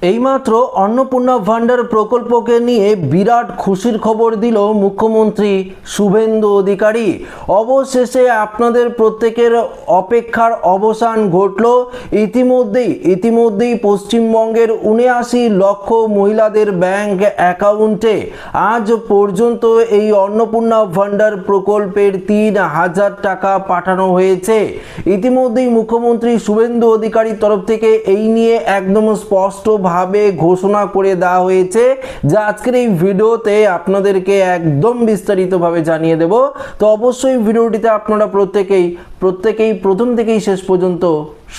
এইমাত্র অন্নপূর্ণা ভান্ডার প্রকল্পকে নিয়ে বিরাট খুশির খবর দিল মুখ্যমন্ত্রী শুভেন্দু অধিকারী। অবশেষে আপনাদের প্রত্যেকের অপেক্ষার অবসান ঘটল। ইতিমধ্যেই পশ্চিমবঙ্গের ৭৯ লক্ষ মহিলাদের ব্যাংক অ্যাকাউন্টে আজ পর্যন্ত এই অন্নপূর্ণা ভান্ডার প্রকল্পের ৩,০০০ টাকা পাঠানো হয়েছে। ইতিমধ্যেই মুখ্যমন্ত্রী শুভেন্দু অধিকারীর তরফ থেকে এই নিয়ে একদম স্পষ্ট ভাবে ঘোষণা করে দেওয়া হয়েছে, যা আজকের এই ভিডিওতে আপনাদেরকে একদম বিস্তারিতভাবে জানিয়ে দেব। তো অবশ্যই ভিডিওটিতে আপনারা প্রত্যেকেই প্রথম থেকেই শেষ পর্যন্ত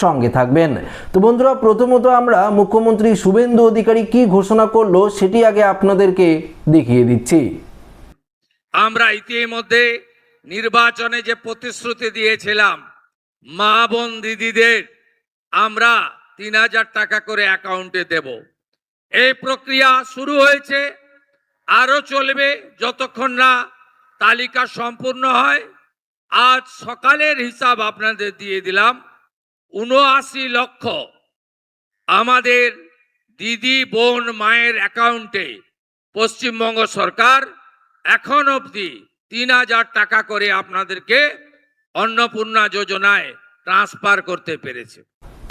সঙ্গে থাকবেন। তো বন্ধুরা, প্রথমত আমরা মুখ্যমন্ত্রী শুভেন্দু অধিকারী কি ঘোষণা করলো সেটি আগে আপনাদেরকে দেখিয়ে দিচ্ছি। আমরা ইতিমধ্যে নির্বাচনে যে প্রতিশ্রুতি দিয়েছিলাম মা বোন দিদিদের আমরা ৩,০০০ টাকা করে অ্যাকাউন্টে দেব, এই প্রক্রিয়া শুরু হয়েছে, আরো চলবে যতক্ষণ না তালিকা সম্পূর্ণ হয়। আজ সকালের হিসাব আপনাদের দিয়ে দিলাম, ৭৯ লক্ষ আমাদের দিদি বোন মায়ের অ্যাকাউন্টে পশ্চিমবঙ্গ সরকার এখন অবধি ৩,০০০ টাকা করে আপনাদেরকে অন্নপূর্ণা যোজনায় ট্রান্সফার করতে পেরেছে।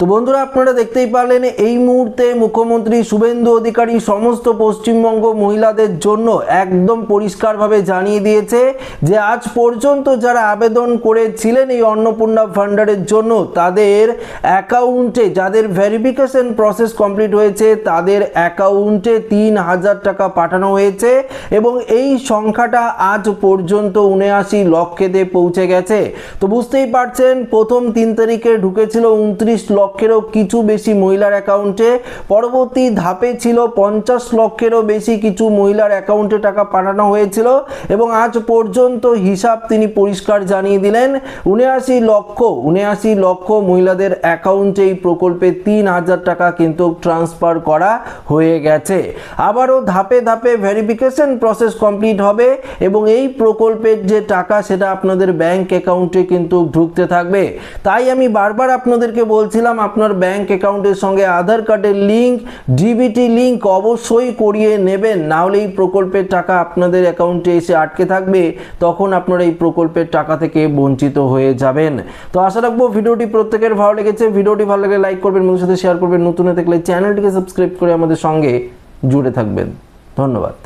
তো বন্ধুরা, আপনারা দেখতেই পারলেন এই মুহূর্তে মুখ্যমন্ত্রী শুভেন্দু অধিকারী সমস্ত পশ্চিমবঙ্গ মহিলাদের জন্য একদম পরিষ্কারভাবে জানিয়ে দিয়েছে যে আজ পর্যন্ত যারা আবেদন করেছিলেন এই অন্নপূর্ণা ভান্ডারের জন্য তাদের অ্যাকাউন্টে, যাদের ভেরিফিকেশন প্রসেস কমপ্লিট হয়েছে তাদের অ্যাকাউন্টে ৩,০০০ টাকা পাঠানো হয়েছে এবং এই সংখ্যাটা আজ পর্যন্ত ৭৯ লক্ষেতে পৌঁছে গেছে। তো বুঝতেই পারছেন, প্রথম ৩ তারিখে ঢুকেছিল ২৯ লক্ষেরও কিছু বেশি মহিলার অ্যাকাউন্টে, পরবর্তী ধাপে ছিল ৫০ লক্ষেরও বেশি কিছু মহিলার অ্যাকাউন্টে টাকা পাঠানো হয়েছিল এবং আজ পর্যন্ত হিসাব তিনি পরিষ্কার জানিয়ে দিলেন ৭৯ লক্ষ মহিলাদের অ্যাকাউন্টে এই প্রকল্পে ৩,০০০ টাকা কিন্তু ট্রান্সফার করা হয়ে গেছে। আবারও ধাপে ধাপে ভেরিফিকেশন প্রসেস কমপ্লিট হবে এবং এই প্রকল্পের যে টাকা সেটা আপনাদের ব্যাংক অ্যাকাউন্টে কিন্তু ঢুকতে থাকবে। তাই আমি বারবার আপনাদেরকে বলছিলাম আপনার ব্যাংক অ্যাকাউন্টের সঙ্গে আধার কার্ডের লিঙ্ক, ডিবিটি লিঙ্ক অবশ্যই করিয়ে নেবেন, না হলে এই প্রকল্পের টাকা আপনাদের অ্যাকাউন্টে এসে আটকে থাকবে, তখন আপনারা এই প্রকল্পের টাকা থেকে বঞ্চিত হয়ে যাবেন। তো আশা রাখবো ভিডিওটি প্রত্যেকের ভালো লেগেছে। ভিডিওটি ভালো লাগলে লাইক করবেন, বন্ধুদের সাথে শেয়ার করবেন, নতুন হয়ে থাকলে চ্যানেলটিকে সাবস্ক্রাইব করে আমাদের সঙ্গে জুড়ে থাকবেন। ধন্যবাদ।